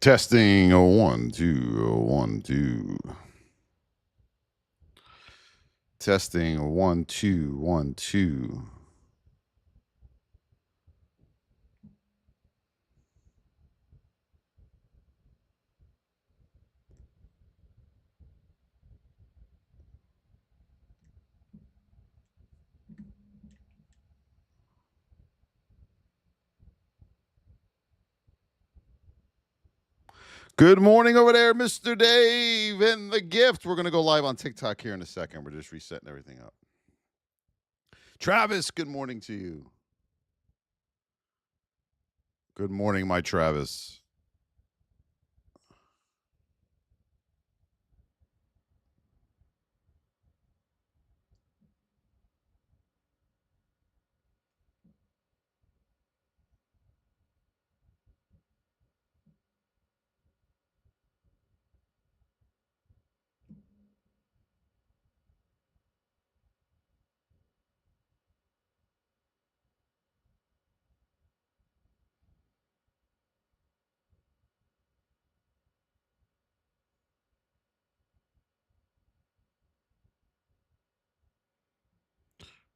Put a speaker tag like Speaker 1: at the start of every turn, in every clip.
Speaker 1: Testing 1, 2, 1, 2. Testing 1, 2, 1, 2. Good morning over there, Mr. Dave and the gift. We're going to go live on TikTok here in a second. We're just resetting everything up. Travis, good morning to you. Good morning, my Travis.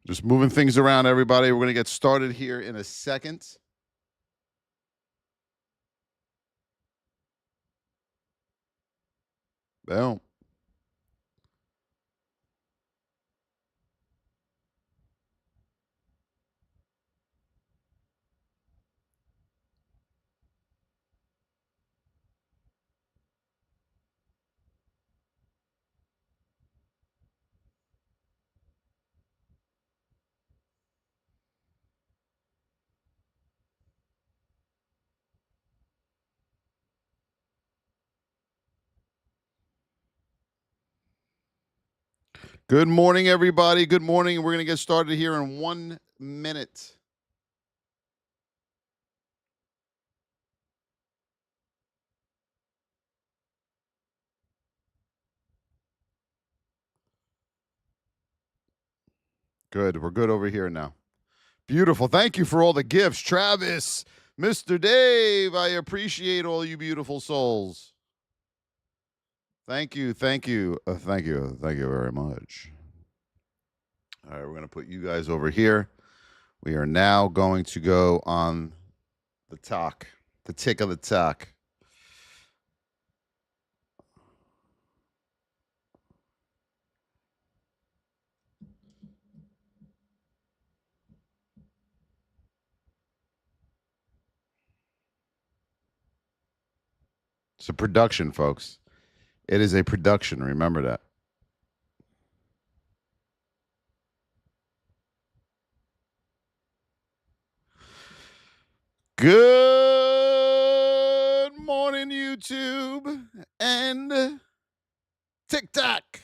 Speaker 1: Just moving things around, everybody. We're going to get started here in a second. Boom. Good morning, everybody. Good morning. We're going to get started here in 1 minute. Good. We're good over here now. Beautiful. Thank you for all the gifts. Travis, Mr. Dave, I appreciate all you beautiful souls. Thank you. Thank you. Thank you. Thank you very much. All right, we're going to put you guys over here. We are now going to go on the talk, the tick of the talk. It's a production, folks. It is a production. Remember that. Good morning, YouTube and TikTok.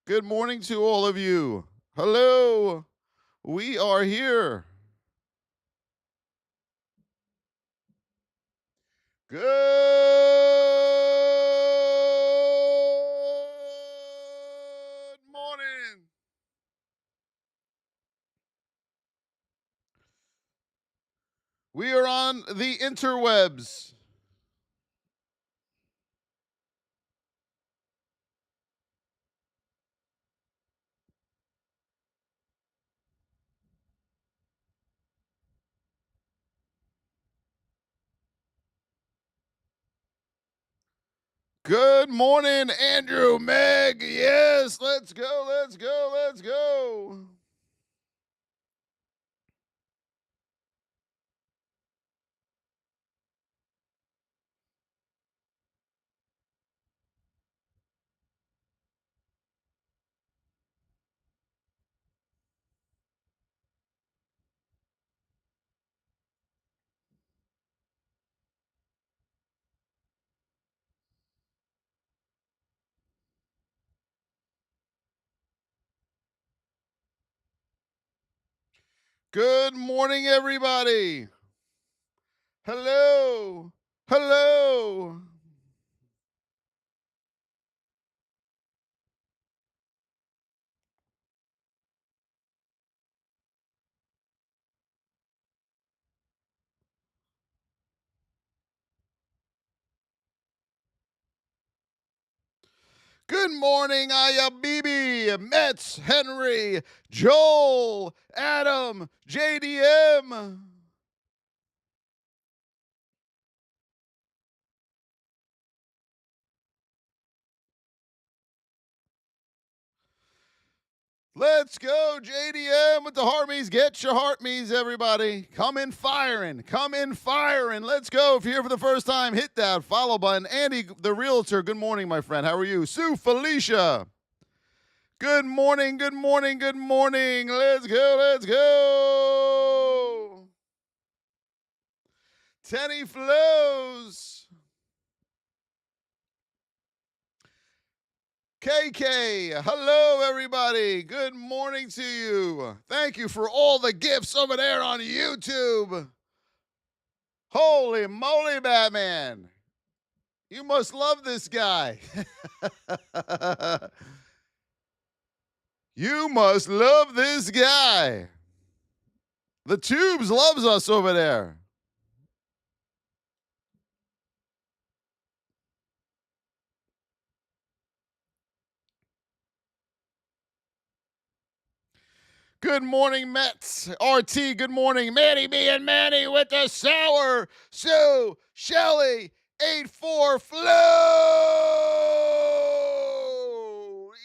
Speaker 1: Good morning to all of you. Hello. We are here. Good morning. We are on the interwebs. Good morning, Andrew, Meg. Yes, let's go, let's go, let's go. Good morning, everybody. Hello. Hello. Good morning, Aya Bibi, Metz, Henry, Joel, Adam, JDM. Let's go, JDM with the Harmies. Get your Hartmeys, everybody. Come in firing. Come in firing. Let's go. If you're here for the first time, hit that follow button. Andy, the realtor, good morning, my friend. How are you? Sue Felicia. Good morning, good morning, good morning. Let's go, let's go. Tenny Flows. KK, hello everybody. Good morning to you. Thank you for all the gifts over there on YouTube. Holy moly, Batman. You must love this guy. You must love this guy. The Tubes loves us over there. Good morning, Mets. RT, good morning. Manny B and Manny with the sour. Sue, Shelly, 8-4 flow.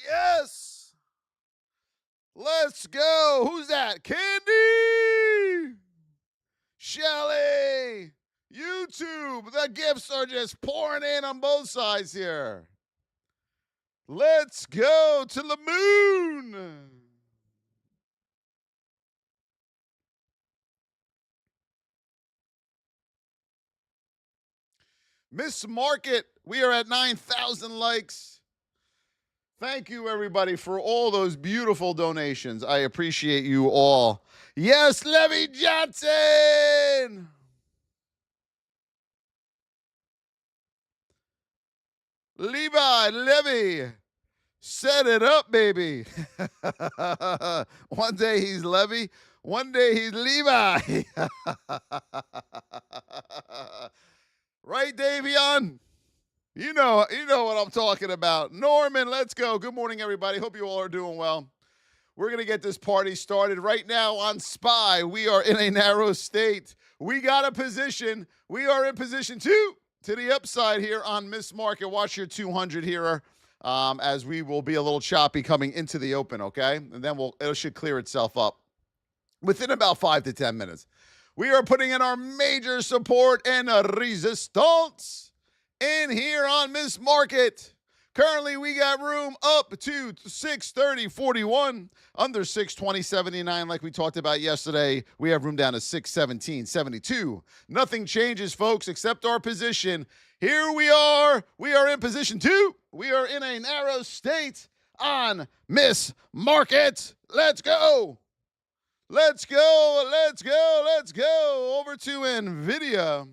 Speaker 1: Yes. Let's go. Who's that? Candy. Shelly. YouTube. The gifts are just pouring in on both sides here. Let's go to the moon. Miss Market, we are at 9,000 likes. Thank you, everybody, for all those beautiful donations. I appreciate you all. Yes, Levy Johnson! Levi, Levy, set it up, baby. One day he's Levy, one day he's Levi. Right, Davion? You know what I'm talking about. Norman, let's go. Good morning, everybody. Hope you all are doing well. We're going to get this party started right now on SPY. We are in a narrow state. We got a position. We are in position 2 to the upside here on Miss Market. Watch your 200 here as we will be a little choppy coming into the open, okay? And then it should clear itself up within about 5 to 10 minutes. We are putting in our major support and resistance in here on Miss Market. Currently, we got room up to 630.41, under 620.79 like we talked about yesterday. We have room down to 617.72. Nothing changes, folks, except our position. Here we are. We are in position 2. We are in a narrow state on Miss Market. Let's go. Let's go, let's go, let's go over to Nvidia.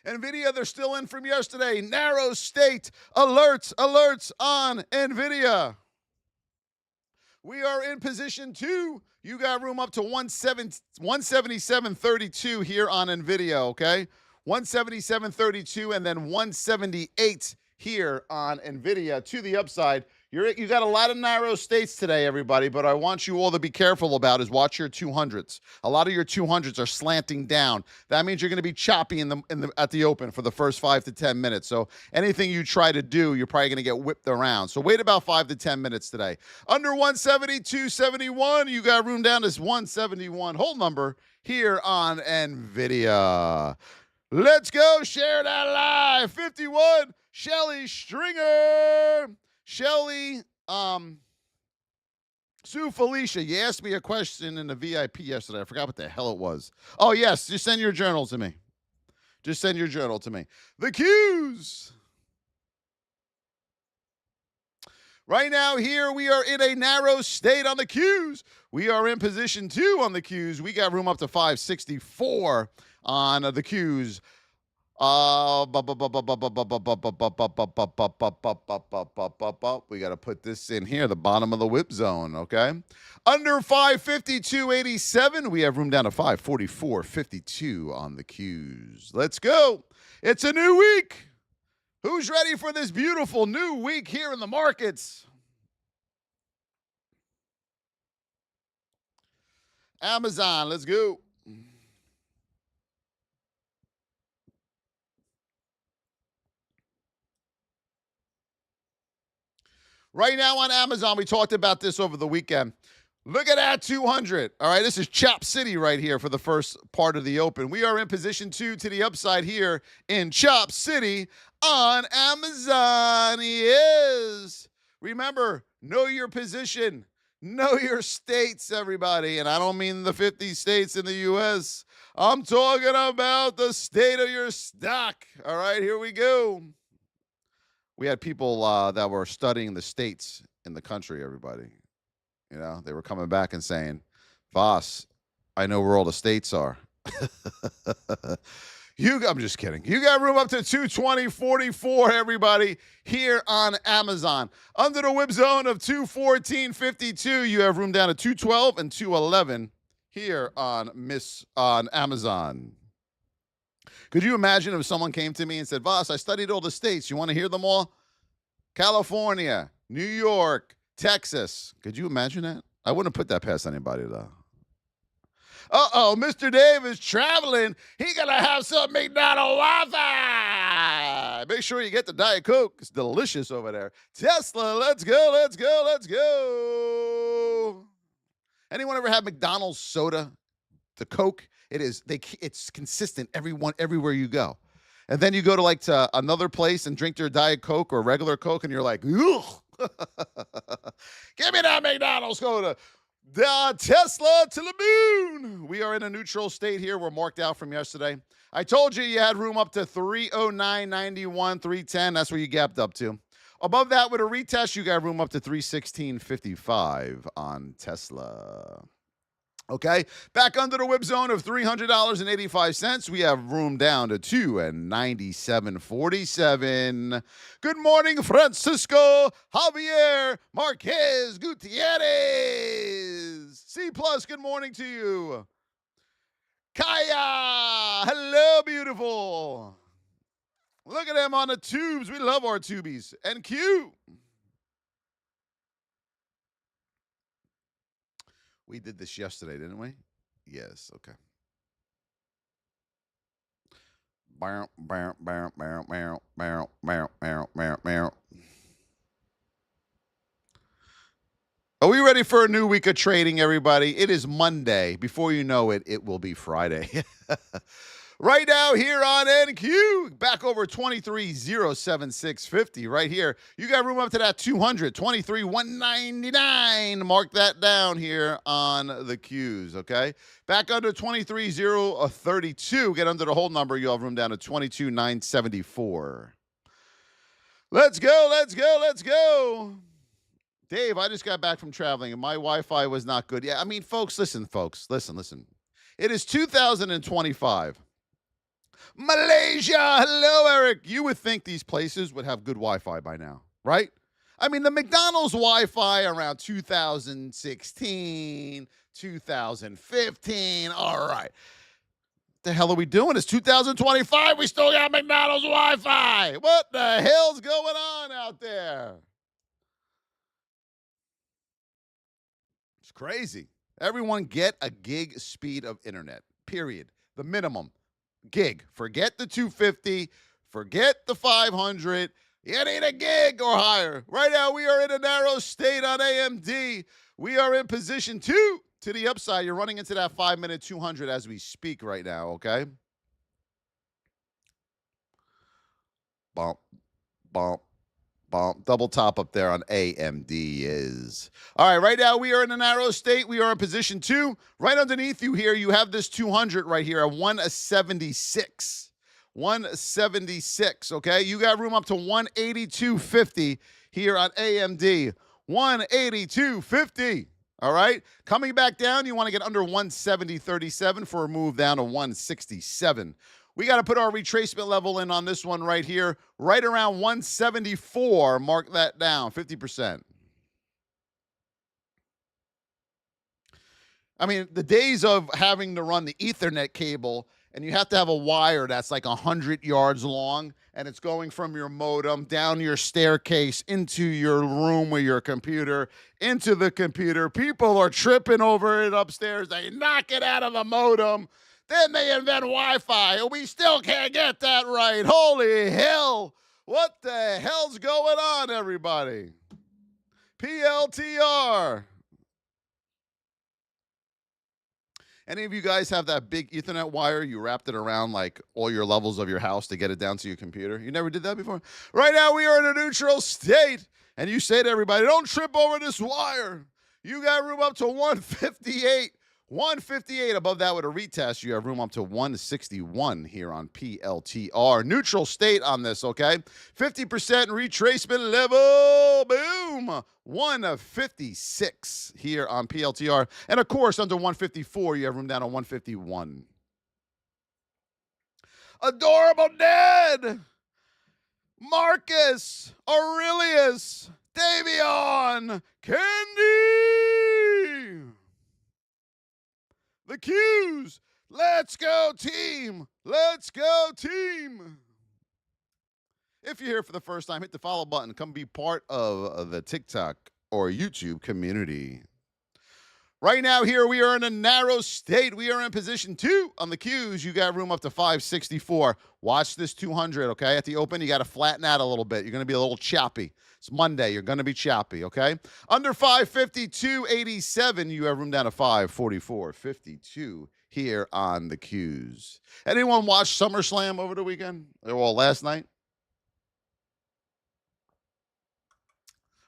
Speaker 1: Nvidia, they're still in from yesterday. Narrow state, alerts on Nvidia. We are in position 2. You got room up to 177.32 here on Nvidia, okay? 177.32 and then 178 here on Nvidia to the upside. You got a lot of narrow states today, everybody, but I want you all to be careful about is watch your 200s. A lot of your 200s are slanting down. That means you're going to be choppy at the open for the first 5 to 10 minutes. So anything you try to do, you're probably going to get whipped around. So wait about 5 to 10 minutes today. Under 172.71, you got room down to 171. Hold number here on Nvidia. Let's go. Share that live. 51, Shelly Stringer. Shelly, Sue Felicia, you asked me a question in the VIP yesterday. I forgot what the hell it was. Oh, yes, just send your journal to me. Just send your journal to me. The Qs. Right now, here we are in a narrow state on the Qs. We are in position 2 on the Qs. We got room up to 564 on the Qs. We got to put this in here, the bottom of the whip zone, okay? Under 552.87, we have room down to 544.52 on the Qs. Let's go. It's a new week. Who's ready for this beautiful new week here in the markets? Amazon, let's go. Right now on Amazon, we talked about this over the weekend. Look at that 200. All right, this is Chop City right here for the first part of the open. We are in position 2 to the upside here in Chop City on Amazon. Yes. Remember, know your position. Know your states, everybody. And I don't mean the 50 states in the U.S. I'm talking about the state of your stock. All right, here we go. We had people that were studying the states in the country, everybody. You know, they were coming back and saying, Voss, I know where all the states are. I'm just kidding. You got room up to 220.44, everybody, here on Amazon. Under the whip zone of 214.52, you have room down to 212 and 211 here on Amazon. Could you imagine if someone came to me and said, Voss, I studied all the states. You want to hear them all? California, New York, Texas. Could you imagine that? I wouldn't put that past anybody, though. Uh-oh, Mr. Dave is traveling. He going to have some McDonald's Wi-Fi. Make sure you get the Diet Coke. It's delicious over there. Tesla, let's go, let's go, let's go. Anyone ever had McDonald's soda? The Coke? It's consistent everywhere you go. And then you go to another place and drink their Diet Coke or regular Coke, and you're like, ugh. Give me that McDonald's soda. The Tesla to the moon. We are in a neutral state here. We're marked out from yesterday. I told you had room up to 309.91, 310. That's where you gapped up to. Above that, with a retest, you got room up to 316.55 on Tesla. Okay, back under the whip zone of $300.85. We have room down to 297.47. Good morning, Francisco Javier Marquez Gutierrez. C plus, good morning to you. Kaya, hello, beautiful. Look at them on the tubes. We love our tubies. And Q. We did this yesterday, didn't we? Yes, okay. Are we ready for a new week of trading, everybody? It is Monday. Before you know it, it will be Friday. Right now here on NQ, back over 23.07650 right here. You got room up to that 200, 23.199. Mark that down here on the Qs, okay? Back under 23.032. Get under the whole number. You'll have room down to 22.974. Let's go, let's go, let's go. Dave, I just got back from traveling, and my Wi-Fi was not good. Yeah, I mean, folks. Listen. It is 2025. Malaysia, hello, Eric. You would think these places would have good Wi-Fi by now, right? I mean, the McDonald's Wi-Fi around 2016, 2015. All right. What the hell are we doing? It's 2025. We still got McDonald's Wi-Fi. What the hell's going on out there? It's crazy. Everyone get a gig speed of internet, period. The minimum. Gig. Forget the 250. Forget the 500. You need a gig or higher. Right now, we are in a narrow state on AMD. We are in position 2 to the upside. You're running into that 5-minute 200 as we speak right now, okay? Bump, bump, bump. Double top up there on AMD is. All right, right now we are in a narrow state. We are in position 2. Right underneath you here, you have this 200 right here at 176. 176, okay? You got room up to 182.50 here on AMD. 182.50. All right? Coming back down, you want to get under 170.37 for a move down to 167. We got to put our retracement level in on this one right here, right around 174. Mark that down, 50%. I mean, the days of having to run the Ethernet cable and you have to have a wire that's like 100 yards long, and it's going from your modem down your staircase into your room with your computer, into the computer. People are tripping over it upstairs. They knock it out of the modem. Then they invent Wi-Fi, and we still can't get that right. Holy hell. What the hell's going on, everybody? PLTR. Any of you guys have that big Ethernet wire? You wrapped it around like all your levels of your house to get it down to your computer? You never did that before? Right now, we are in a neutral state. And you say to everybody, don't trip over this wire. You got room up to 158. 158. Above that with a retest, you have room up to 161 here on PLTR. Neutral state on this, okay? 50% retracement level. Boom. 156 here on PLTR. And of course, under 154, you have room down to 151. Adorable Dead. Marcus. Aurelius. Davion. Candy. The Qs. Let's go, team. Let's go, team. If you're here for the first time, hit the follow button. Come be part of the TikTok or YouTube community. Right now, here we are in a narrow state. We are in position 2 on the Qs. You got room up to 564. Watch this 200, okay? At the open, you got to flatten out a little bit. You're going to be a little choppy. It's Monday. You're going to be choppy, okay? Under 552.87, you have room down to 544.52 here on the Qs. Anyone watch SummerSlam over the weekend? Well, last night?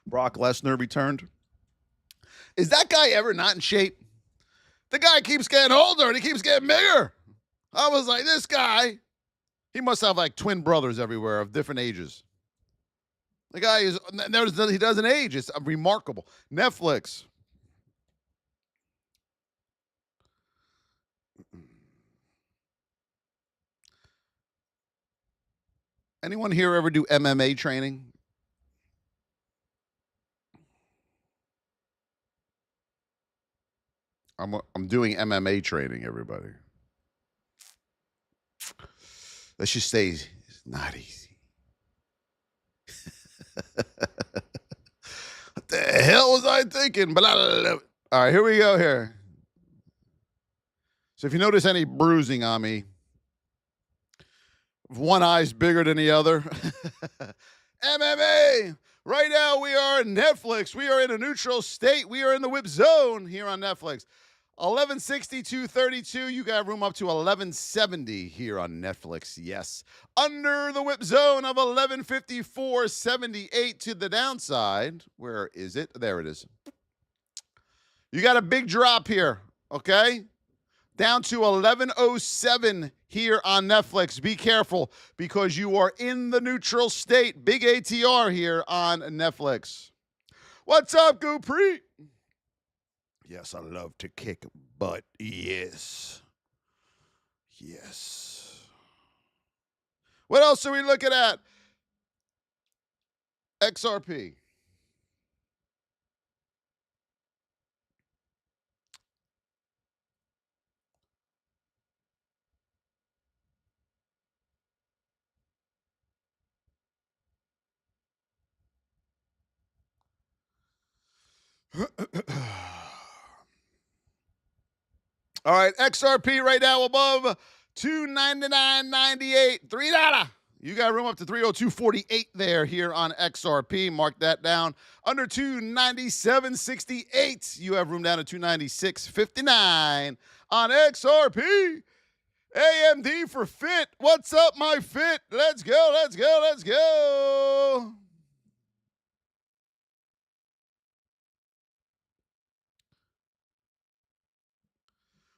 Speaker 1: Brock Lesnar returned. Is that guy ever not in shape? The guy keeps getting older and he keeps getting bigger. I was like, this guy, he must have like twin brothers everywhere of different ages. The guy he doesn't age. It's remarkable. Netflix. Anyone here ever do MMA training? I'm doing MMA training, everybody. Let's just say it's not easy. What the hell was I thinking? But I love it. All right, here we go here. So if you notice any bruising on me, if one eye's bigger than the other, MMA. Right now, we are in Netflix. We are in a neutral state. We are in the whip zone here on Netflix. 1162.32. You got room up to 1170 here on Netflix. Yes. Under the whip zone of 1154.78 to the downside. Where is it? There it is. You got a big drop here, okay? Down to 1107 here on Netflix. Be careful because you are in the neutral state. Big ATR here on Netflix. What's up, Goopri? Yes, I love to kick butt. Yes. Yes. What else are we looking at? XRP. All right, XRP right now above $299.98, $3. You got room up to 302.48 there here on XRP. Mark that down. Under 297.68, you have room down to 296.59 on XRP. AMD for Fit. What's up, my Fit? Let's go, let's go, let's go.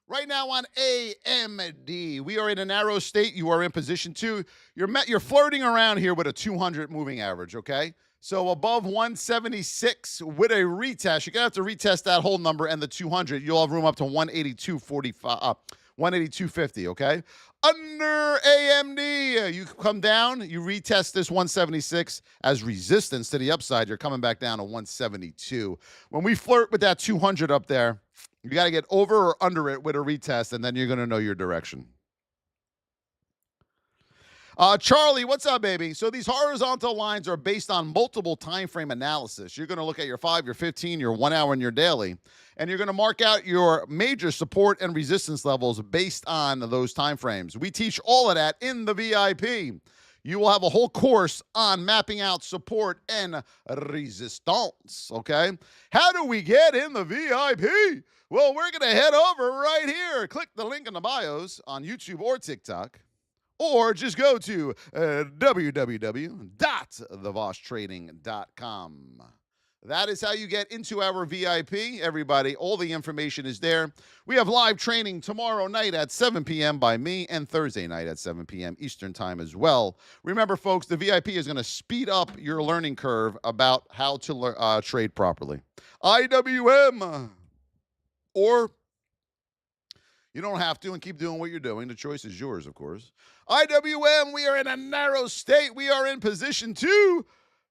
Speaker 1: Right now on AMD, we are in a narrow state. You are in position 2. You're flirting around here with a 200 moving average, okay? So above 176 with a retest. You're going to have to retest that whole number and the 200. You'll have room up to 182.45, 182.50, okay? Under AMD, you come down, you retest this 176 as resistance to the upside. You're coming back down to 172. When we flirt with that 200 up there, you got to get over or under it with a retest, and then you're going to know your direction. Charlie, what's up, baby? So these horizontal lines are based on multiple time frame analysis. You're going to look at your 5, your 15, your 1 hour, and your daily, and you're going to mark out your major support and resistance levels based on those time frames. We teach all of that in the VIP. You will have a whole course on mapping out support and resistance, okay? How do we get in the VIP? Well, we're going to head over right here. Click the link in the bios on YouTube or TikTok. Or just go to www.thevosstrading.com. That is how you get into our VIP, everybody. All the information is there. We have live training tomorrow night at 7 p.m. by me and Thursday night at 7 p.m. Eastern time as well. Remember, folks, the VIP is going to speed up your learning curve about how to trade properly. IWM. Or you don't have to and keep doing what you're doing. The choice is yours, of course. IWM, we are in a narrow state. We are in position 2.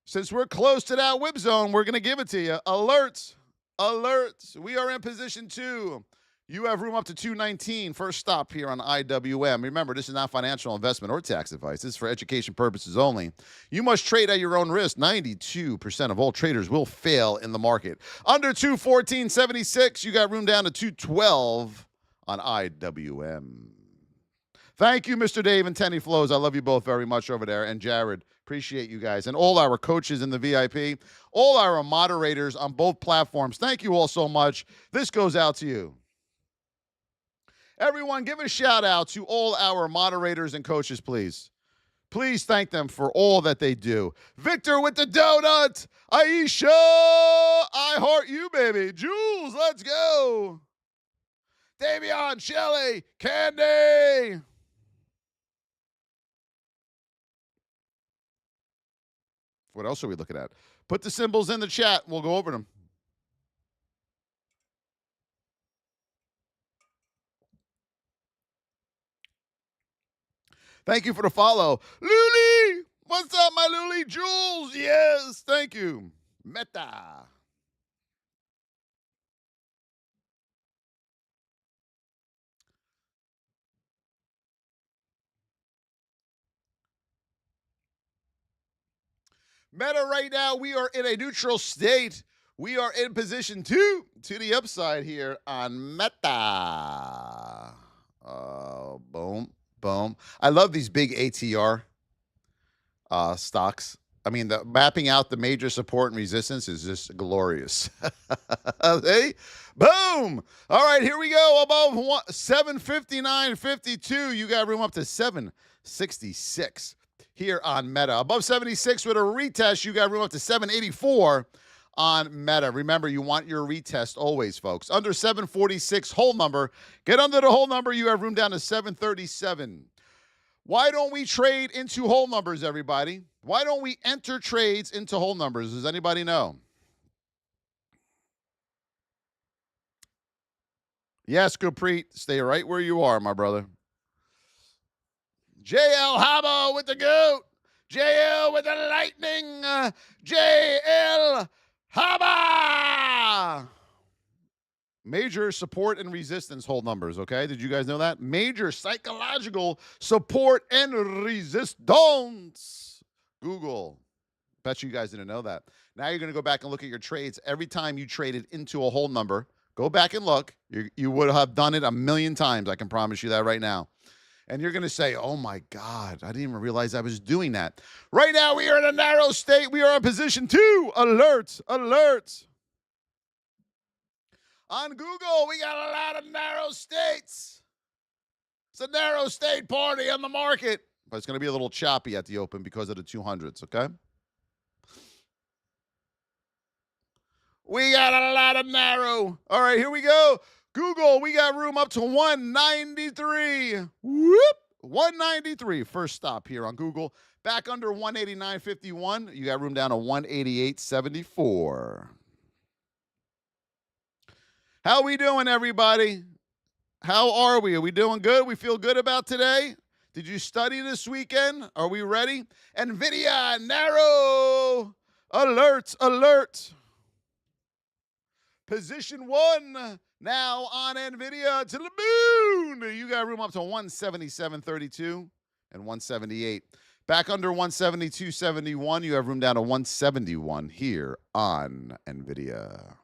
Speaker 1: Since we're close to that whip zone, we're going to give it to you. Alert. Alert. We are in position 2. You have room up to 219. First stop here on IWM. Remember, this is not financial investment or tax advice. This is for education purposes only. You must trade at your own risk. 92% of all traders will fail in the market. Under 214.76, you got room down to 212 on IWM. Thank you, Mr. Dave and Tenny Flows. I love you both very much over there. And Jared, appreciate you guys. And all our coaches in the VIP, all our moderators on both platforms. Thank you all so much. This goes out to you. Everyone, give a shout out to all our moderators and coaches, please. Please thank them for all that they do. Victor with the donut. Aisha, I heart you, baby. Jules, let's go. Davion, Shelly, Candy. What else are we looking at? Put the symbols in the chat. We'll go over them. Thank you for the follow. Luli! What's up, my Luli? Jules, yes, thank you. Meta. Meta right now, we are in a neutral state. We are in position 2 to the upside here on Meta. Boom, boom. I love these big ATR stocks. I mean, the mapping out the major support and resistance is just glorious. Hey, boom. All right, here we go. Above 759.52. You got room up to 766 here on Meta. Above 76 with a retest, you got room up to 784 on Meta. Remember, you want your retest always, folks. Under 746 whole number. Get under the whole number. You have room down to 737. Why don't we trade into whole numbers, everybody? Why don't we enter trades into whole numbers? Does anybody know? Yes, Gurpreet. Stay right where you are, my brother. JL Habo with the goat. JL with the lightning. JL Haba. Major support and resistance hold numbers, okay? Did you guys know that? Major psychological support and resistance. Google. Bet you guys didn't know that. Now you're going to go back and look at your trades. Every time you traded into a whole number, go back and look. You would have done it a million times. I can promise you that right now. And you're going to say, oh, my God, I didn't even realize I was doing that. Right now, we are in a narrow state. We are in position 2. Alert, alert. On Google, we got a lot of narrow states. It's a narrow state party on the market. But it's going to be a little choppy at the open because of the 200s, okay? We got a lot of narrow. All right, here we go. Google, we got room up to 193. Whoop! 193. First stop here on Google. Back under 189.51. You got room down to 188.74. How we doing, everybody? How are we? Are we doing good? We feel good about today? Did you study this weekend? Are we ready? Nvidia, narrow. Alert, alert. Position 1 now on Nvidia to the moon. You got room up to 177.32. and 178. Back under 172.71. You have room down to 171 here on Nvidia.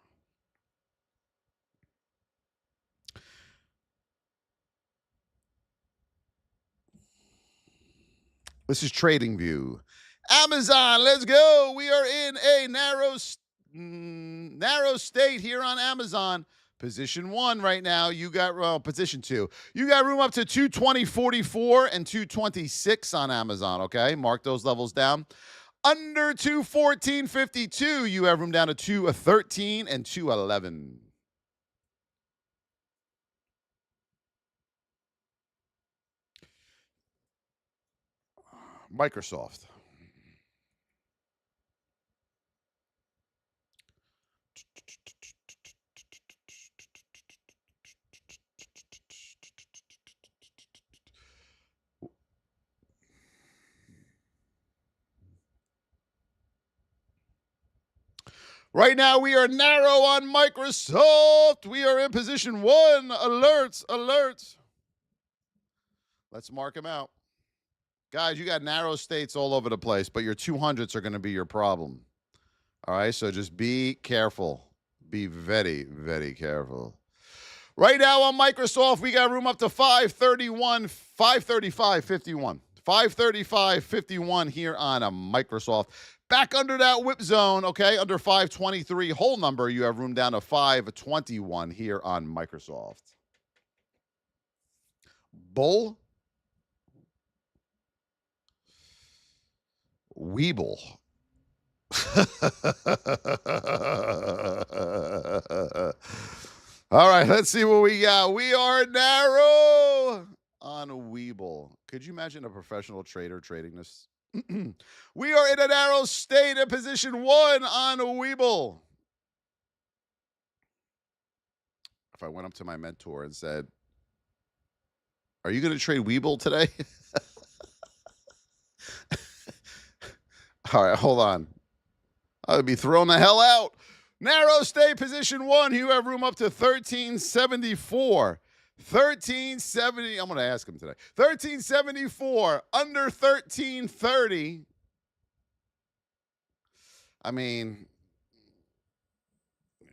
Speaker 1: This is TradingView. Amazon, let's go. We are in a narrow state here on Amazon. Position 1 right now. You got, position 2. You got room up to 220.44 and 226 on Amazon, okay? Mark those levels down. Under 214.52, you have room down to 213 and 211. Microsoft. Right now, we are narrow on Microsoft. We are in position 1. Alerts, alerts. Let's mark them out. Guys, you got narrow states all over the place, but your 200s are going to be your problem. All right, so just be careful. Be very, very careful. Right now on Microsoft, we got room up to 535.51. 535.51 here on a Microsoft. Back under that whip zone, okay, under 523 whole number, you have room down to 521 here on Microsoft. Bull. Weeble. All right, let's see what we got. We are narrow on Weeble. Could you imagine a professional trader trading this? We are in a narrow state at position 1 on Weeble. If I went up to my mentor and said, "Are you going to trade Weeble today?" All right, hold on. I would be thrown the hell out. Narrow state position 1. You have room up to 1374. 1370. I'm going to ask him today. 1374 under 1330. I mean,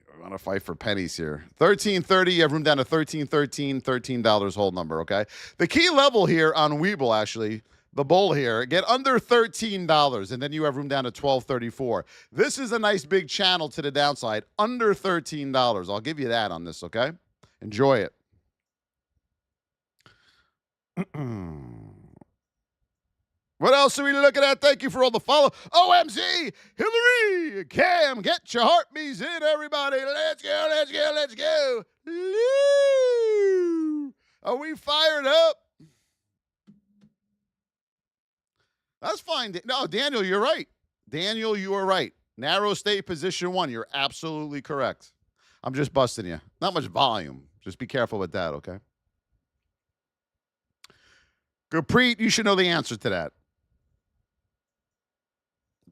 Speaker 1: we're going to fight for pennies here. 1330. You have room down to 1313. $13 whole number. Okay. The key level here on Weeble, actually, the bull here, get under $13, and then you have room down to $12.34. This is a nice big channel to the downside, under $13. I'll give you that on this, okay? Enjoy it. What else are we looking at? Thank you for all the follow. OMG, Hillary, Cam, get your heartbeats in, everybody. Let's go, let's go, let's go. Woo! Are we fired up? That's fine. No, Daniel, you're right. Daniel, you are right. Narrow state position 1. You're absolutely correct. I'm just busting you. Not much volume. Just be careful with that, okay? Gurpreet, you should know the answer to that.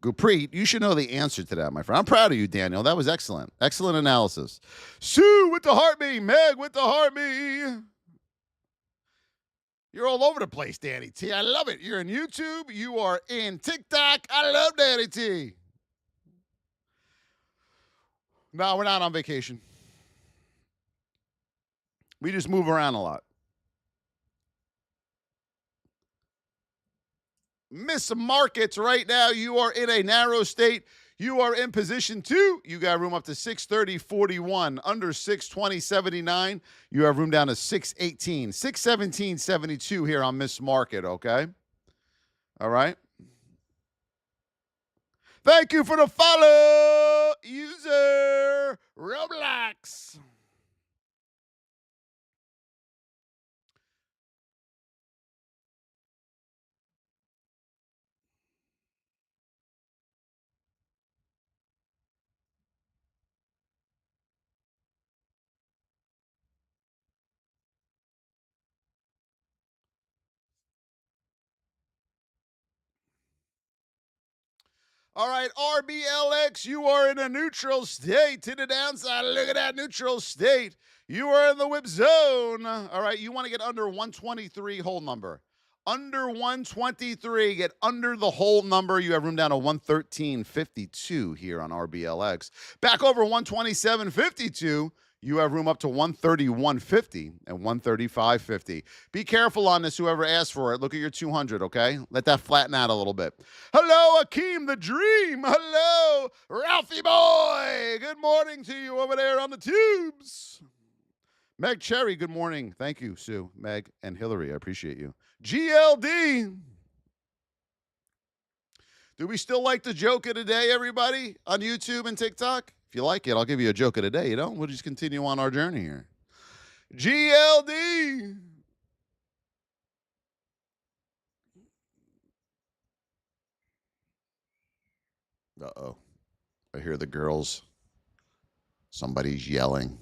Speaker 1: Gurpreet, you should know the answer to that, my friend. I'm proud of you, Daniel. That was excellent. Excellent analysis. Sue with the heartbeat. Meg with the heartbeat. You're all over the place, Danny T. I love it. You're in YouTube. You are in TikTok. I love Danny T. No, we're not on vacation. We just move around a lot. Miss Markets right now. You are in a narrow state. You are in position 2. You got room up to 630.41. Under 620.79. You have room down to 618. 617.72 here on Miss Market, okay? All right. Thank you for the follow, user Roblox. All right, RBLX, you are in a neutral state to the downside. Look at that neutral state. You are in the whip zone. All right, you want to get under 123 whole number. Under 123, get under the whole number. You have room down to 113.52 here on RBLX. Back over 127.52. You have room up to 131.50 and 135.50. Be careful on this, whoever asked for it. Look at your 200, okay? Let that flatten out a little bit. Hello, Akeem the Dream. Hello, Ralphie Boy. Good morning to you over there on the tubes. Meg Cherry, good morning. Thank you, Sue, Meg, and Hillary. I appreciate you. GLD. Do we still like the joke of the day, everybody, on YouTube and TikTok? If you like it, I'll give you a joke of the day. You know, we'll just continue on our journey here. GLD. Uh-oh. I hear the girls. Somebody's yelling.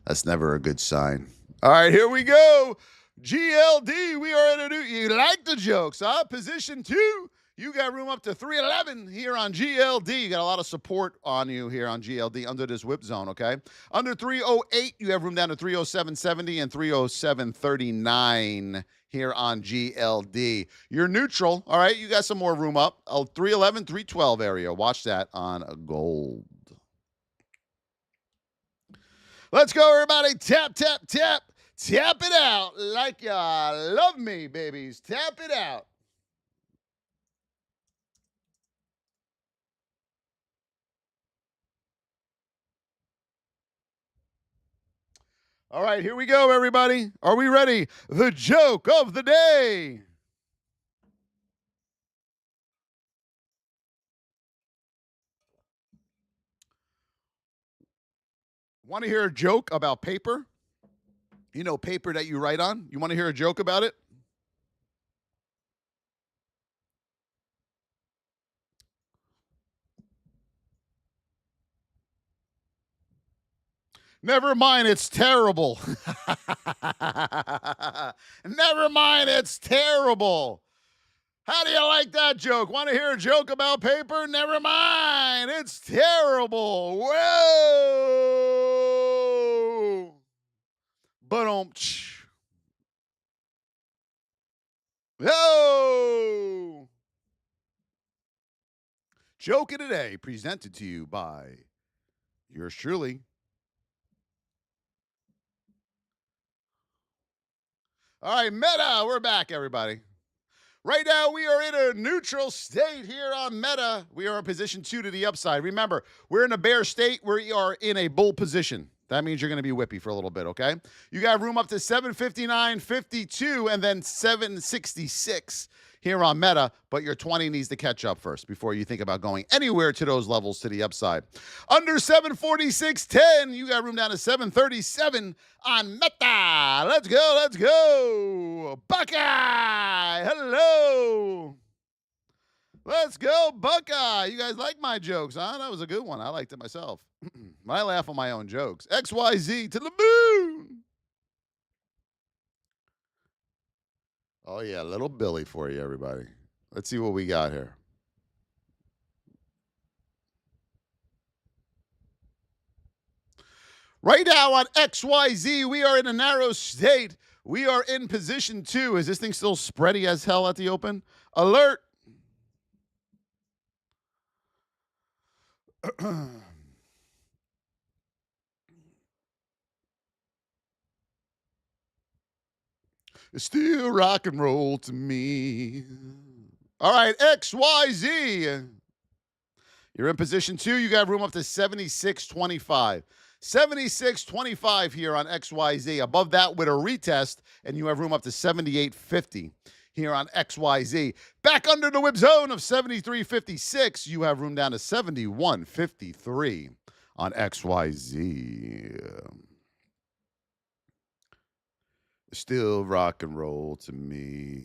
Speaker 1: That's never a good sign. All right, here we go. GLD, we are in a new... You like the jokes, huh? Position 2. You got room up to 311 here on GLD. You got a lot of support on you here on GLD under this whip zone, okay? Under 308, you have room down to 307.70 and 307.39 here on GLD. You're neutral, all right? You got some more room up. 311, 312 area. Watch that on gold. Let's go, everybody. Tap, tap, tap. Tap it out like you love me, babies. Tap it out. All right, here we go, everybody. Are we ready? The joke of the day. Want to hear a joke about paper? You know, paper that you write on? You want to hear a joke about it? Never mind, it's terrible. Never mind, it's terrible. How do you like that joke? Want to hear a joke about paper? Never mind, it's terrible. Whoa. Ba-dum-tsh. Yo. Joke of the day presented to you by yours truly. All right, Meta, we're back, everybody. Right now, we are in a neutral state here on Meta. We are in position 2 to the upside. Remember, we're in a bear state. We are in a bull position. That means you're going to be whippy for a little bit, okay? You got room up to 759.52 and then 766 here on Meta, but your 20 needs to catch up first before you think about going anywhere to those levels to the upside. Under 746.10, you got room down to 737 on Meta. Let's go, let's go. Buckeye, hello. Let's go, Buckeye. You guys like my jokes, huh? That was a good one. I liked it myself. I laugh on my own jokes. XYZ to the moon. Oh, yeah, little Billy for you, everybody. Let's see what we got here. Right now on XYZ, we are in a narrow state. We are in position 2. Is this thing still spready as hell at the open? Alert. It's still rock and roll to me. All right, XYZ. You're in position 2. You got room up to 76.25. 76.25 here on XYZ. Above that with a retest, and you have room up to 78.50 here on XYZ. Back under the whip zone of 73.56, you have room down to 71.53 on XYZ. Still rock and roll to me.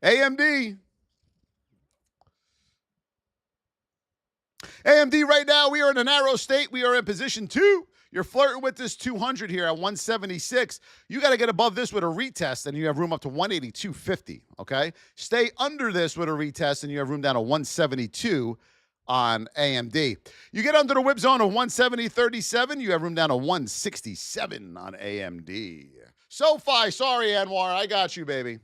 Speaker 1: AMD. AMD right now, we are in a narrow state. We are in position 2. You're flirting with this 200 here at 176. You got to get above this with a retest, and you have room up to 182.50, okay? Stay under this with a retest, and you have room down to 172 on AMD. You get under the whip zone of 170.37. You have room down to 167 on AMD. SoFi. Sorry, Anwar. I got you, baby.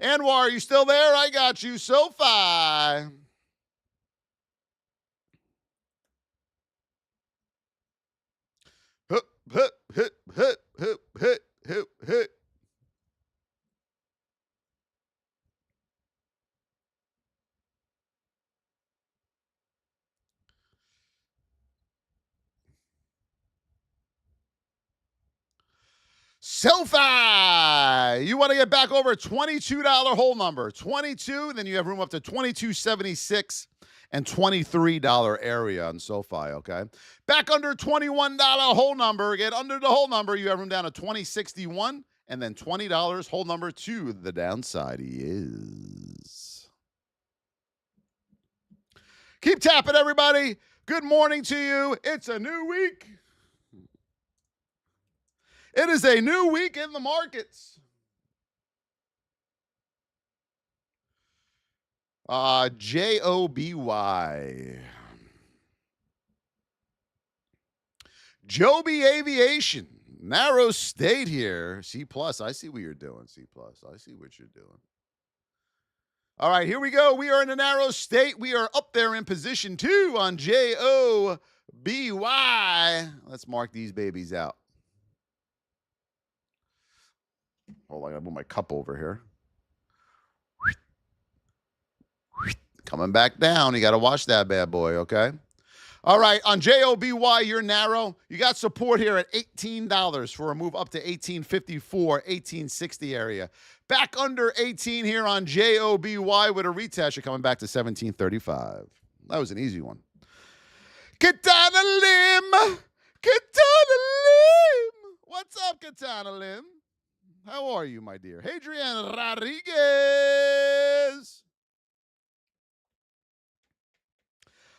Speaker 1: Anwar, are you still there? I got you. SoFi. Hup, hup, hup, hup, hup, hup, hup, hup. SoFi. You want to get back over $22 whole number. 22, then you have room up to $22.76 and $23 area on SoFi, okay? Back under $21 whole number. Get under the whole number. You have room down to $20.61 and then $20 whole number to the downside is. Keep tapping, everybody. Good morning to you. It's a new week. It is a new week in the markets. Joby. Joby Aviation. Narrow state here. C+. I see what you're doing, C+. I see what you're doing. All right, here we go. We are in a narrow state. We are up there in position 2 on Joby. Let's mark these babies out. Hold on, I gotta move my cup over here. Coming back down. You got to watch that bad boy, okay? All right, on Joby, you're narrow. You got support here at $18 for a move up to $18.54, $18.60 area. Back under 18 here on Joby with a retest. You're coming back to $17.35. That was an easy one. Katana Lim. Katana Lim. What's up, Katana Lim? How are you, my dear? Adrian Rodriguez.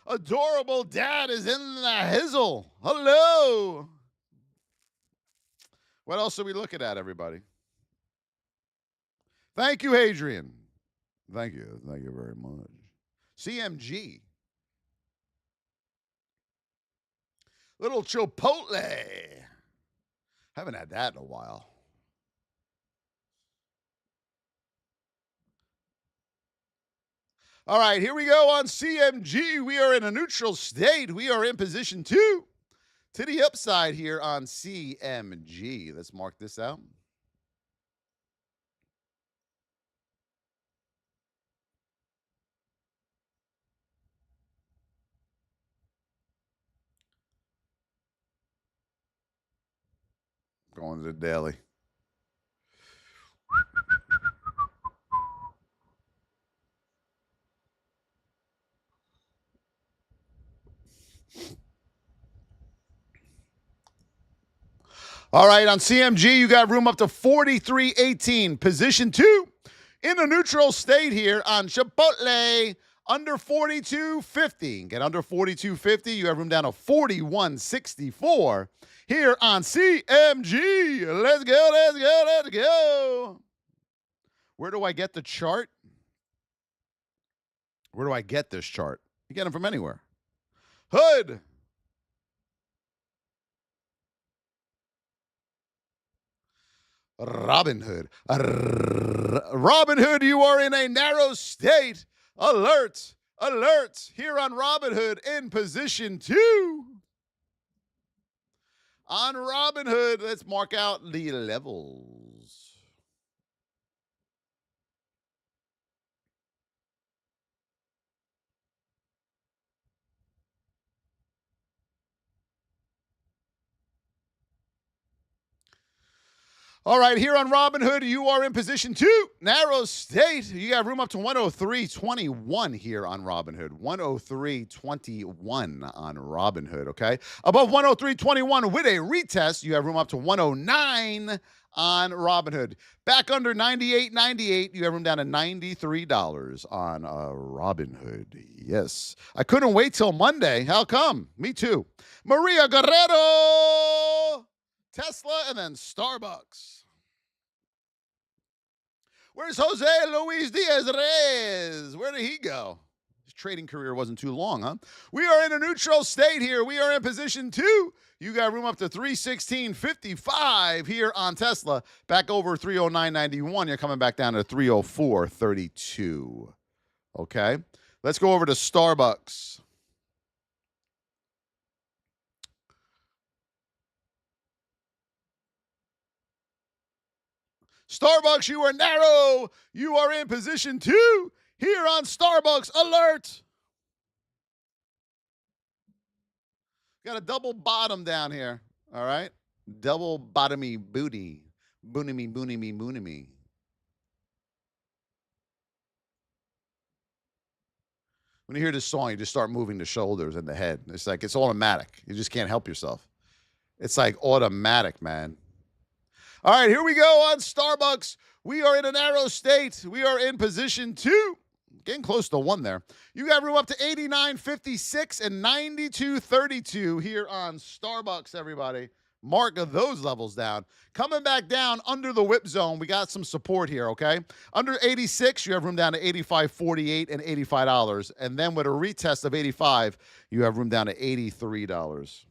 Speaker 1: Adorable dad is in the hizzle. Hello. What else are we looking at, everybody? Thank you, Adrian. Thank you. Thank you very much. CMG. Little Chipotle. Haven't had that in a while. All right, here we go on CMG. We are in a neutral state. We are in position 2 to the upside here on CMG. Let's mark this out. Going to the daily. All right, on CMG, you got room up to 43.18. Position 2 in a neutral state here on Chipotle, under 42.50. Get under 42.50. You have room down to 41.64 here on CMG. Let's go, let's go, let's go. Where do I get the chart? Where do I get this chart? You get them from anywhere. Hood. Robinhood. Robinhood, you are in a narrow state. Alert. Alert. Here on Robinhood in position 2. On Robinhood, let's mark out the levels. All right, here on Robinhood, you are in position 2. Narrow state. You got room up to 103.21 here on Robinhood. 103.21 on Robinhood, okay? Above 103.21 with a retest, you have room up to 109 on Robinhood. Back under 98.98, you have room down to $93 on Robinhood. Yes. I couldn't wait till Monday. How come? Me too. Maria Guerrero. Tesla, and then Starbucks. Where's Jose Luis Diaz Reyes? Where did he go? He's trading career wasn't too long, huh? We are in a neutral state here. We are in position 2. You got room up to 316.55 here on Tesla. Back over 309.91. You're coming back down to 304.32. Okay. Let's go over to Starbucks. Starbucks, you are narrow. You are in position 2 here on Starbucks. Alert. Got a double bottom down here. All right. Double bottomy booty. Boonimy, boonimy, boonimy. When you hear this song, you just start moving the shoulders and the head. It's like it's automatic. You just can't help yourself. It's like automatic, man. All right, here we go on Starbucks. We are in a narrow state. We are in position 2. Getting close to 1 there. You got room up to 89.56 and 92.32 here on Starbucks, everybody. Mark of those levels down. Coming back down under the whip zone, we got some support here, okay? Under 86, you have room down to 85.48 and $85. And then with a retest of 85, you have room down to $83.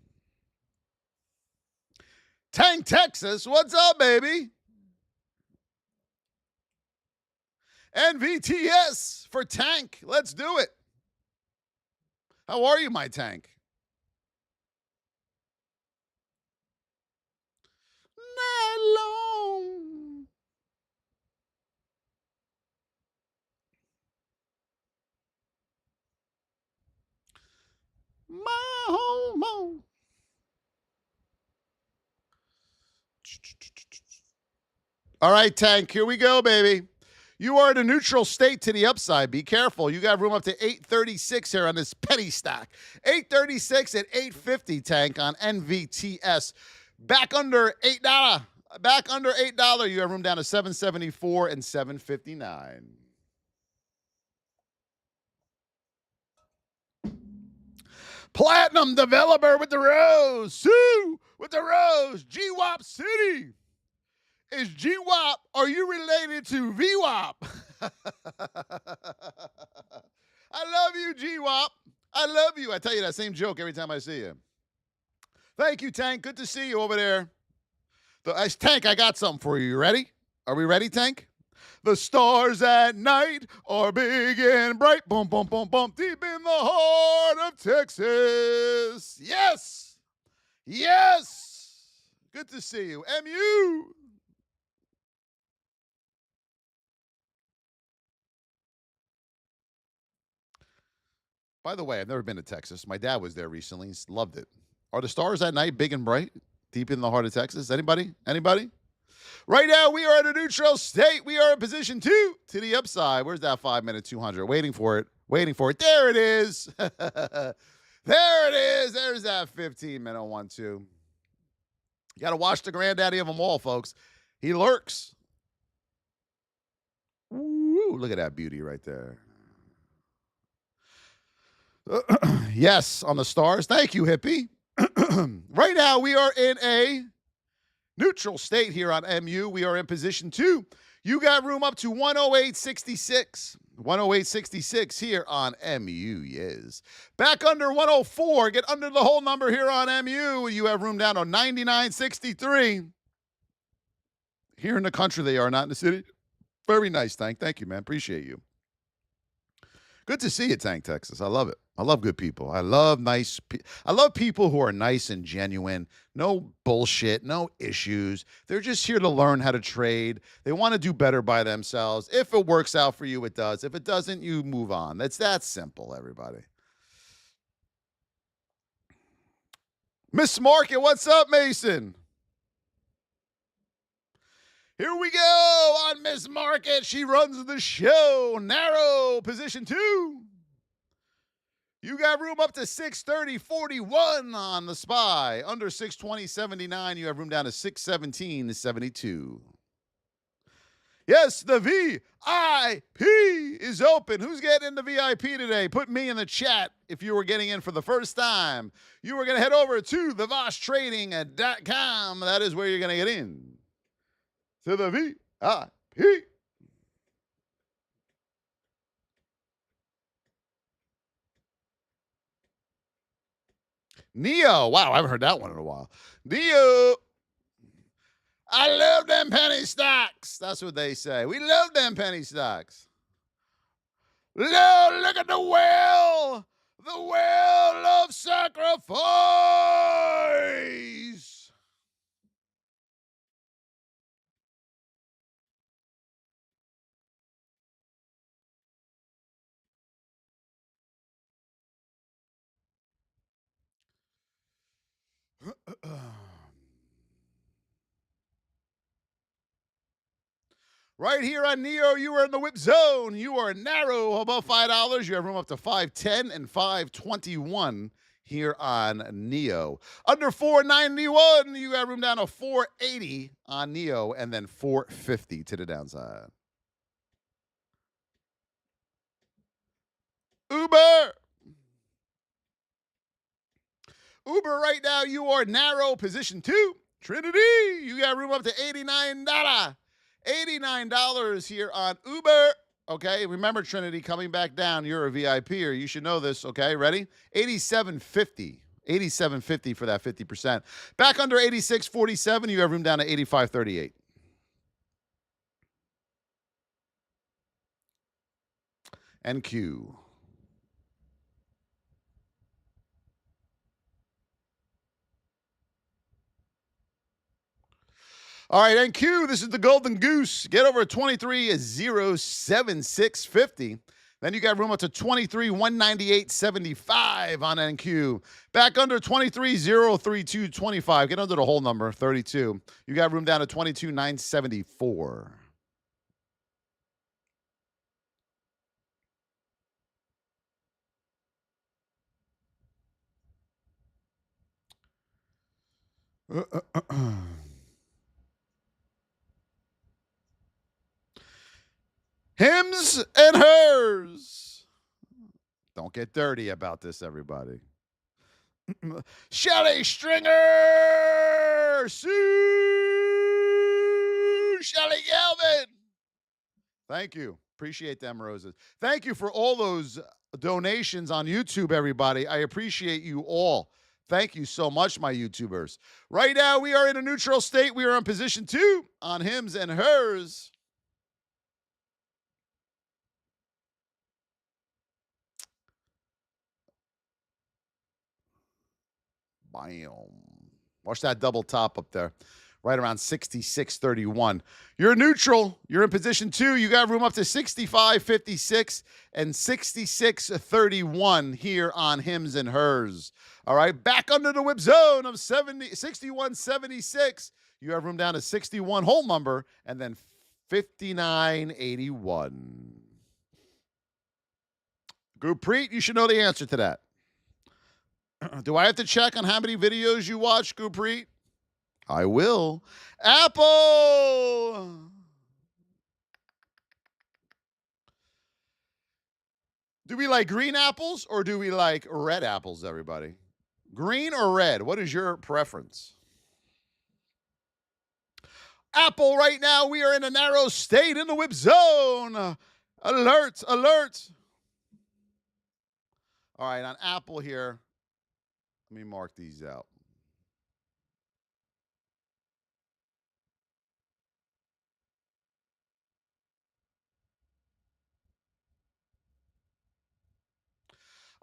Speaker 1: Tank, Texas, what's up, baby? NVTS for Tank. Let's do it. How are you, my Tank? Not long. My home. All right, Tank, here we go, baby. You are in a neutral state to the upside. Be careful. You got room up to 836 here on this penny stock. 836 and 850, Tank, on NVTS. Back under $8. Back under $8. You have room down to 774 and 759. Platinum developer with the rose. Sue with the rose. GWAP City. Is GWAP, are you related to VWAP? I love you, GWAP. I love you. I tell you that same joke every time I see you. Thank you, Tank. Good to see you over there. Tank, I got something for you. You ready? Are we ready, Tank? The stars at night are big and bright. Boom, boom, boom, boom. Deep in the heart of Texas. Yes. Yes. Good to see you. MU. By the way, I've never been to Texas. My dad was there recently. He's loved it. Are the stars at night big and bright, deep in the heart of Texas? Anybody? Anybody? Right now, we are at a neutral state. We are in position 2 to the upside. Where's that 5-minute 200? Waiting for it. Waiting for it. There it is. There it is. There's that 15-minute 1-2. You got to watch the granddaddy of them all, folks. He lurks. Ooh, look at that beauty right there. Yes, on the stars. Thank you, hippie. Right now, we are in a neutral state here on MU. We are in position 2. You got room up to 108.66. 108.66 here on MU, yes. Back under 104. Get under the whole number here on MU. You have room down on 99.63. Here in the country they are, not in the city. Very nice, Tank. Thank you, man. Appreciate you. Good to see you, Tank, Texas. I love it. I love good people. I love people who are nice and genuine. No bullshit, no issues. They're just here to learn how to trade. They want to do better by themselves. If it works out for you, it does. If it doesn't, you move on. That's that simple, everybody. Miss Market, what's up, Mason? Here we go on Miss Market. She runs the show. Narrow, position 2. You got room up to 630.41 on the SPY. Under 620.79, you have room down to 617.72. Yes, the VIP is open. Who's getting in the VIP today? Put me in the chat if you were getting in for the first time. You were going to head over to thevosstrading.com. That is where you're going to get in. To the VIP. Neo. Wow, I haven't heard that one in a while. Neo. I love them penny stocks. That's what they say. We love them penny stocks. Look at the well. The well of sacrifice. Right here on Neo, you are in the whip zone. You are narrow above $5. You have room up to 510 and 521 here on Neo. Under 491, you have room down to 480 on Neo, and then 450 to the downside. Uber right now, you are narrow position 2. Trinity, you got room up to $89. $89 here on Uber. Okay, remember Trinity coming back down. You're a VIP, or you should know this. Okay, ready? $87.50. $87.50 for that 50%. Back under $86.47, you have room down to $85.38. NQ. All right, NQ, this is the Golden Goose. Get over 23.07650. Then you got room up to 23.198.75 on NQ. Back under 23.03225. Get under the whole number, 32. You got room down to 22.974. Hims and hers. Don't get dirty about this, everybody. Shelly Stringer. Sue Shelly Galvin. Thank you. Appreciate them roses. Thank you for all those donations on YouTube, everybody. I appreciate you all. Thank you so much, my YouTubers. Right now, we are in a neutral state. We are in position 2 on Hims and Hers. Bam. Watch that double top up there. Right around 66.31. You're neutral. You're in position 2. You got room up to 65.56 and 66.31 here on Hims and Hers. All right, back under the whip zone of 61.76. You have room down to 61 whole number and then 59.81. Gurpreet, you should know the answer to that. Do I have to check on how many videos you watch, Gurpreet? I will. Apple. Do we like green apples or do we like red apples, everybody? Green or red? What is your preference? Apple right now, we are in a narrow state in the whip zone. Alert, alert. All right, on Apple here, let me mark these out.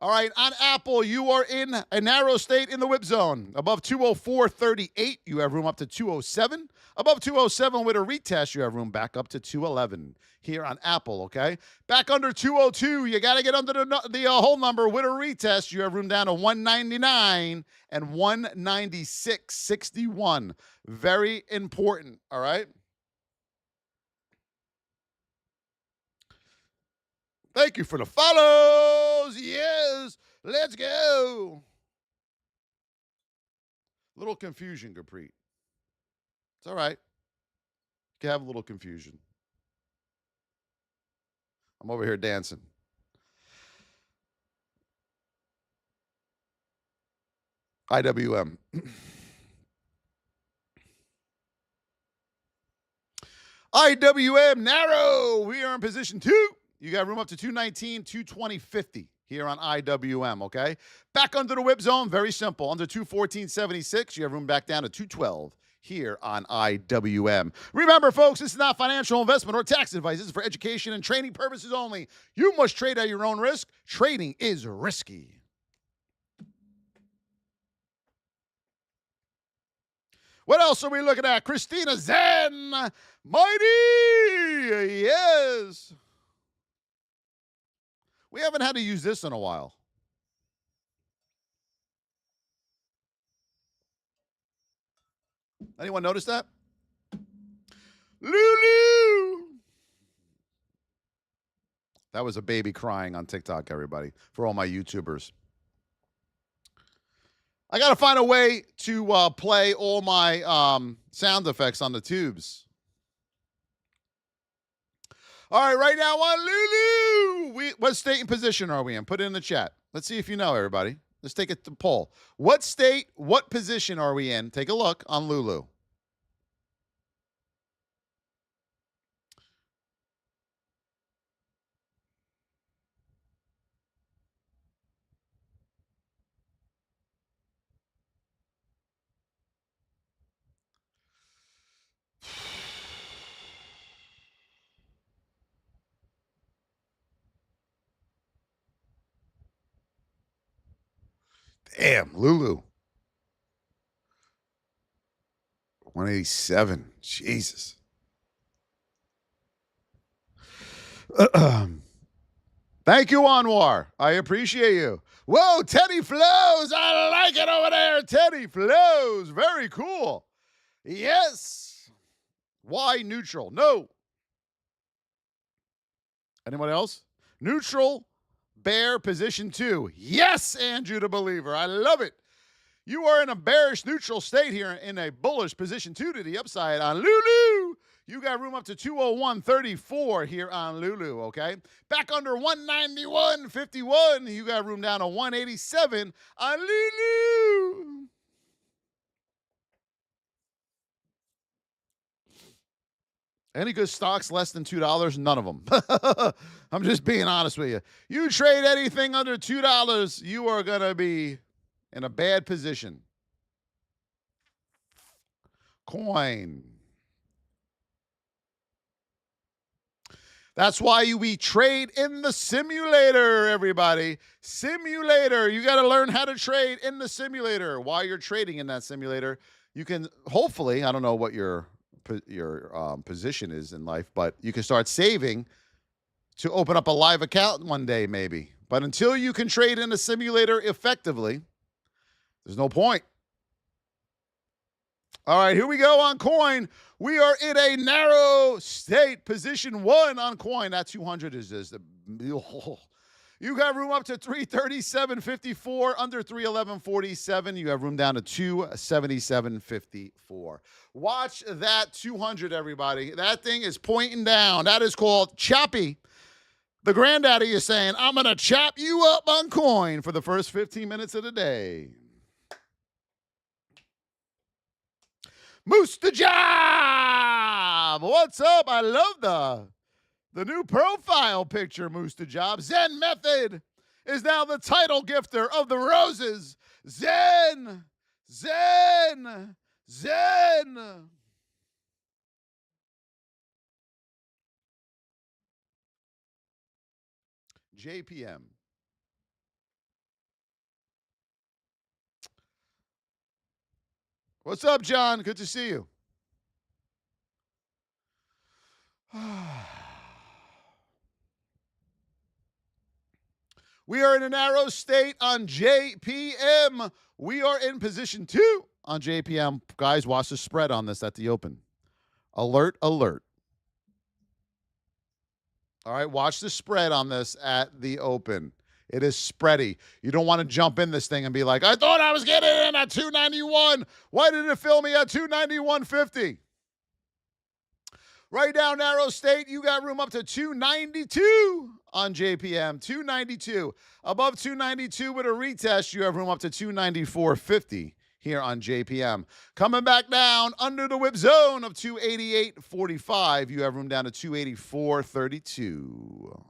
Speaker 1: All right, on Apple, you are in a narrow state in the whip zone. Above 204.38, you have room up to 207. Above 207 with a retest, you have room back up to 211 here on Apple, okay? Back under 202, you got to get under the whole number with a retest. You have room down to 199 and 196.61. Very important, all right? Thank you for the follows. Yes. Let's go. Little confusion, Gurpreet. It's all right. You can have a little confusion. I'm over here dancing. IWM. IWM narrow. We are in position 2. You got room up to 219, 220.50 here on IWM, okay? Back under the whip zone, very simple. Under 214.76, you have room back down to 212 here on IWM. Remember, folks, this is not financial investment or tax advice. This is for education and training purposes only. You must trade at your own risk. Trading is risky. What else are we looking at? Christina Zen. Mighty. Yes. We haven't had to use this in a while. Anyone notice that? Lulu. That was a baby crying on TikTok, everybody, for all my YouTubers. I got to find a way to play all my sound effects on the tubes. All right, right now on Lulu, what state and position are we in? Put it in the chat. Let's see if you know, everybody. Let's take it to poll. What state, what position are we in? Take a look on Lulu. Damn, Lulu. 187. Jesus. Thank you, Anwar. I appreciate you. Whoa, Teddy Flows. I like it over there. Teddy Flows. Very cool. Yes. Why neutral? No. Anyone else? Neutral. Bear position 2. Yes, Andrew the Believer. I love it. You are in a bearish neutral state here in a bullish position 2 to the upside on Lulu. You got room up to 201.34 here on Lulu, okay? Back under 191.51. You got room down to 187 on Lulu. Any good stocks less than $2? None of them. I'm just being honest with you. You trade anything under $2, you are going to be in a bad position. Coin. That's why we trade in the simulator, everybody. Simulator. You got to learn how to trade in the simulator. While you're trading in that simulator, you can hopefully, I don't know what your position is in life, but you can start saving to open up a live account one day, maybe. But until you can trade in a simulator effectively, there's no point. All right, here we go on coin. We are in a narrow state, position 1 on coin. That 200 is the you got room up to 337.54, under 311.47. You have room down to 277.54. Watch that 200, everybody. That thing is pointing down. That is called choppy. The granddaddy is saying, I'm going to chop you up on coin for the first 15 minutes of the day. Moose the Job. What's up? I love the new profile picture, Moose the Job. Zen Method is now the title gifter of the roses. Zen. Zen. Zen. JPM. What's up, John? Good to see you. We are in a narrow state on JPM. We are in position 2 on JPM. Guys, watch the spread on this at the open. Alert, alert. All right, watch the spread on this at the open. It is spready. You don't want to jump in this thing and be like, I thought I was getting in at 291. Why did it fill me at 291.50? Right now, narrow state, you got room up to 292 on JPM. 292. Above 292 with a retest, you have room up to 294.50 here on JPM. Coming back down under the whip zone of 288.45, you have room down to 284.32.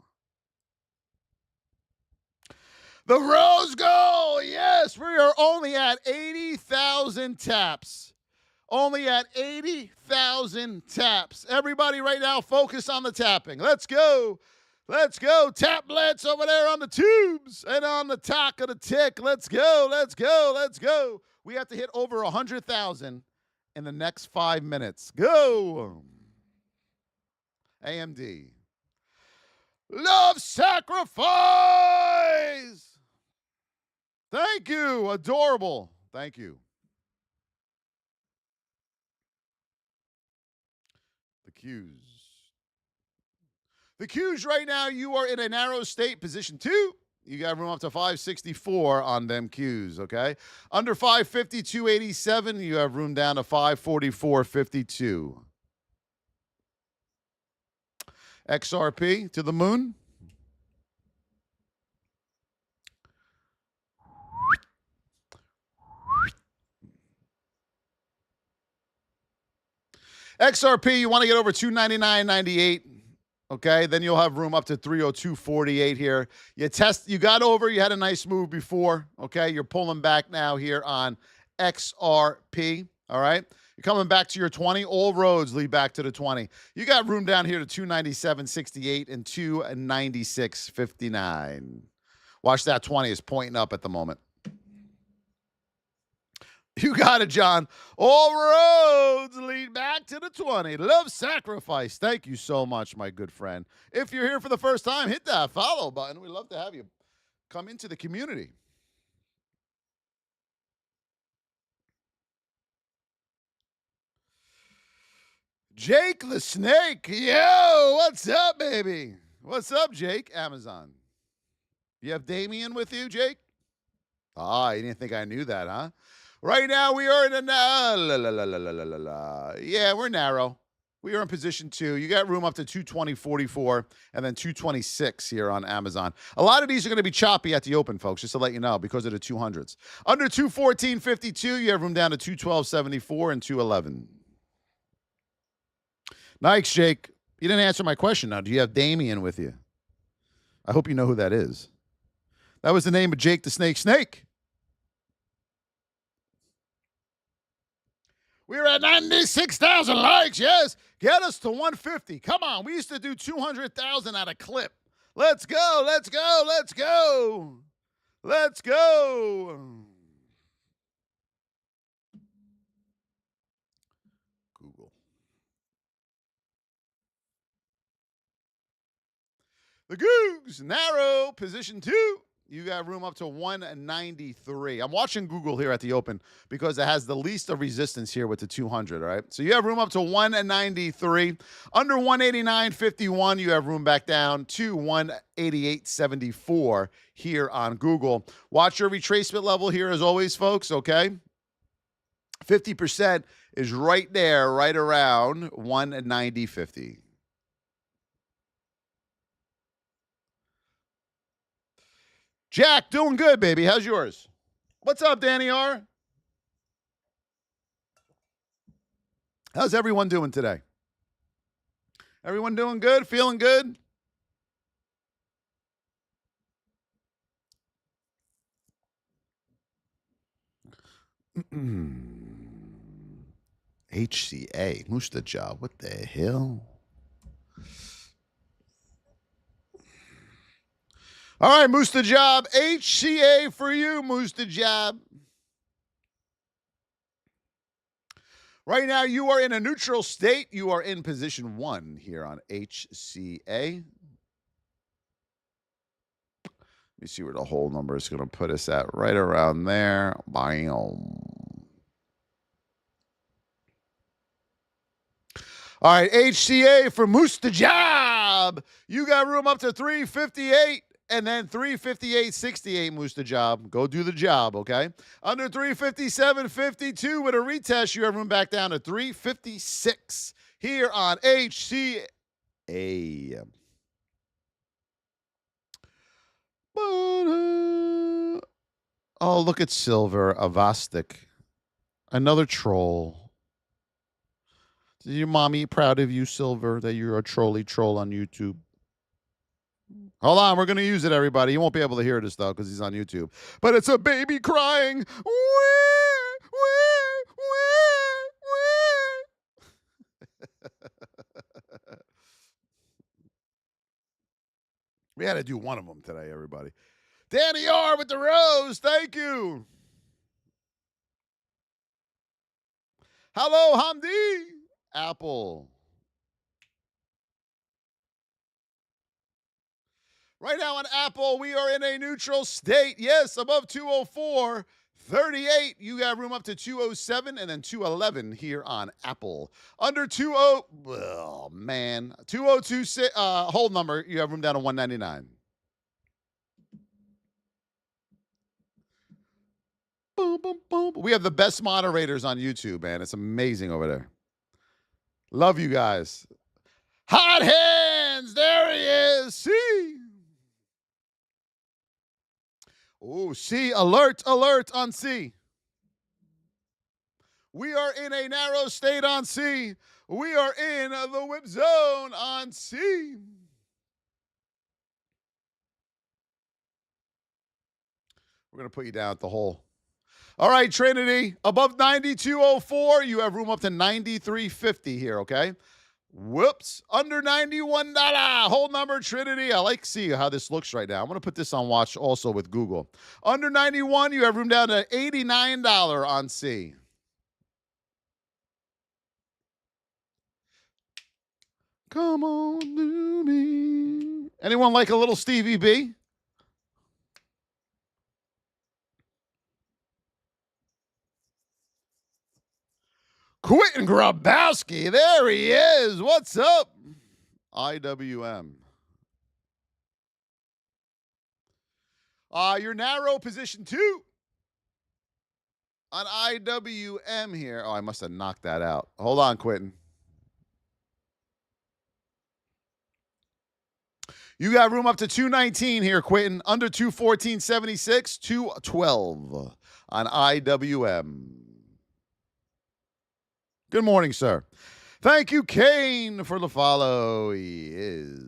Speaker 1: The rose gold. Yes, we are only at 80,000 taps. Only at 80,000 taps. Everybody right now, focus on the tapping. Let's go. Let's go. Tablets over there on the tubes and on the top of the tick. Let's go. Let's go. Let's go. We have to hit over 100,000 in the next 5 minutes. Go. AMD. Love sacrifice. Thank you. Adorable. Thank you. The Qs. The Qs right now, you are in a narrow state, position 2. You got room up to 564 on them Qs, okay? Under 552.87, you have room down to 544.52. XRP to the moon. XRP, you want to get over 299.98. Okay, then you'll have room up to 302.48 here. You got over, you had a nice move before. Okay, you're pulling back now here on XRP. All right, you're coming back to your 20. All roads lead back to the 20. You got room down here to 297.68 and 296.59. Watch that 20 is pointing up at the moment. You got it, John. All roads lead back to the 20. Love sacrifice. Thank you so much, my good friend. If you're here for the first time, hit that follow button. We'd love to have you come into the community. Jake the Snake. Yo, what's up, baby? What's up, Jake? Amazon. You have Damien with you, Jake? Ah, you didn't think I knew that, huh? Right now, we are in a yeah, we're narrow. We are in position 2. You got room up to 220.44 and then 226 here on Amazon. A lot of these are going to be choppy at the open, folks, just to let you know, because of the 200s. Under 214.52, you have room down to 212.74 and 211. Nice, Jake. You didn't answer my question now. Do you have Damien with you? I hope you know who that is. That was the name of Jake the Snake. We're at 96,000 likes. Yes. Get us to 150. Come on. We used to do 200,000 at a clip. Let's go. Let's go. Let's go. Let's go. Google. The Googs. Narrow. Position 2. You got room up to 193. I'm watching Google here at the open because it has the least of resistance here with the 200, all right? So you have room up to 193. Under 189.51, you have room back down to 188.74 here on Google. Watch your retracement level here as always, folks, okay? 50% is right there, right around 190.50. Jack, doing good, baby. How's yours? What's up, Danny R? How's everyone doing today? Everyone doing good? Feeling good? HCA, Mustajab, what the hell? All right, Mustajab, HCA for you, Mustajab. Right now, you are in a neutral state. You are in position 1 here on HCA. Let me see where the whole number is going to put us at. Right around there. Bam. All right, HCA for Mustajab. You got room up to 358. And then 358.68 Mustajab. Go do the job, okay? Under 357.52 with a retest, you have room back down to 356 here on HCA. Oh, look at Silver, Avastic. Another troll. Is your mommy proud of you, Silver, that you're a troll on YouTube? Hold on, we're going to use it, everybody. You won't be able to hear this, though, because he's on YouTube. But it's a baby crying. We had to do one of them today, everybody. Danny R with the rose. Thank you. Hello, Hamdi. Apple. Right now on Apple, we are in a neutral state. Yes, above 204. 38, you got room up to 207 and then 211 here on Apple. Under 20, oh man, 2026, hold number, you have room down to 199. Boom, boom, boom. We have the best moderators on YouTube, man. It's amazing over there. Love you guys. Hot hands, there he is. See. Oh, C, alert, alert on C. We are in a narrow state on C. We are in the whip zone on C. We're going to put you down at the hole. All right, Trinity, above 92.04, you have room up to 93.50 here, okay? Whoops, under $91. Hold number, Trinity. I like to see how this looks right now. I'm going to put this on watch also with Google. Under 91, you have room down to $89 on C. Come on to me. Anyone like a little Stevie B? Quentin Grabowski, there he is. What's up? IWM. Your narrow position 2 on IWM here. Oh, I must have knocked that out. Hold on, Quentin. You got room up to 219 here, Quentin. Under 214.76, 212 on IWM. Good morning, sir. Thank you, Kane, for the follow. He is.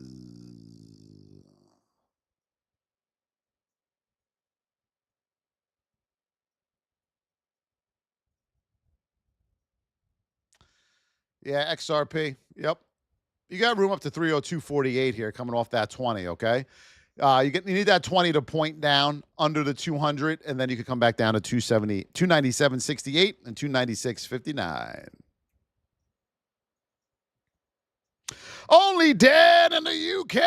Speaker 1: Yeah, XRP. Yep. You got room up to 302.48 here coming off that 20, okay? You need that 20 to point down under the 200, and then you can come back down to 297.68 and 296.59. Only Dan in the UK.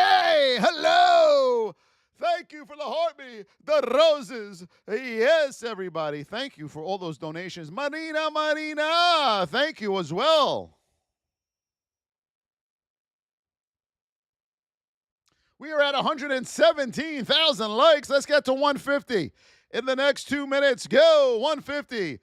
Speaker 1: Hello. Thank you for the heartbeat, the roses. Yes, everybody. Thank you for all those donations. Marina, thank you as well. We are at 117,000 likes. Let's get to 150 in the next 2 minutes. Go, 150.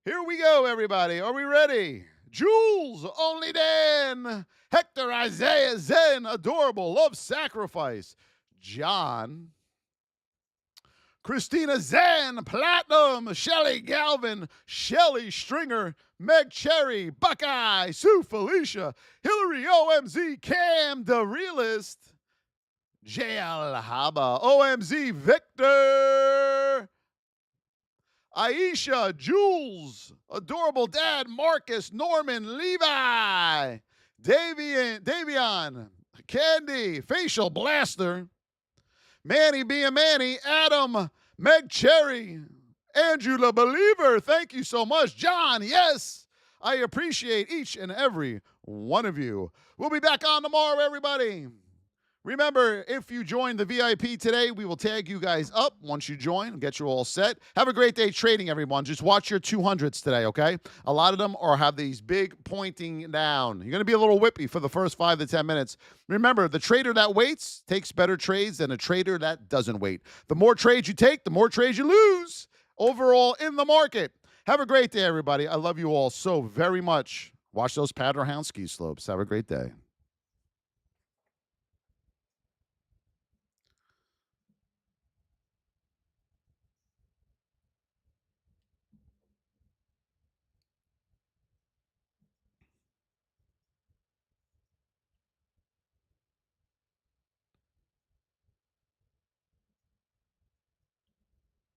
Speaker 1: Here we go, everybody. Are we ready? Jules, Only Dan, Hector, Isaiah, Zen, Adorable, Love Sacrifice, John, Christina Zen, Platinum, Shelly Galvin, Shelly Stringer, Meg Cherry, Buckeye, Sue Felicia, Hillary OMZ, Cam the Realist, JL Haba, OMZ Victor, Aisha, Jules, Adorable Dad, Marcus, Norman, Levi, Davion, Candy, Facial Blaster, Manny being Manny, Adam, Meg Cherry, Andrew the Believer, thank you so much. John, yes, I appreciate each and every one of you. We'll be back on tomorrow, everybody. Remember, if you join the VIP today, we will tag you guys up once you join and get you all set. Have a great day trading, everyone. Just watch your 200s today, okay? A lot of them have these big pointing down. You're going to be a little whippy for the first 5 to 10 minutes. Remember, the trader that waits takes better trades than a trader that doesn't wait. The more trades you take, the more trades you lose overall in the market. Have a great day, everybody. I love you all so very much. Watch those Powder Hound ski slopes. Have a great day.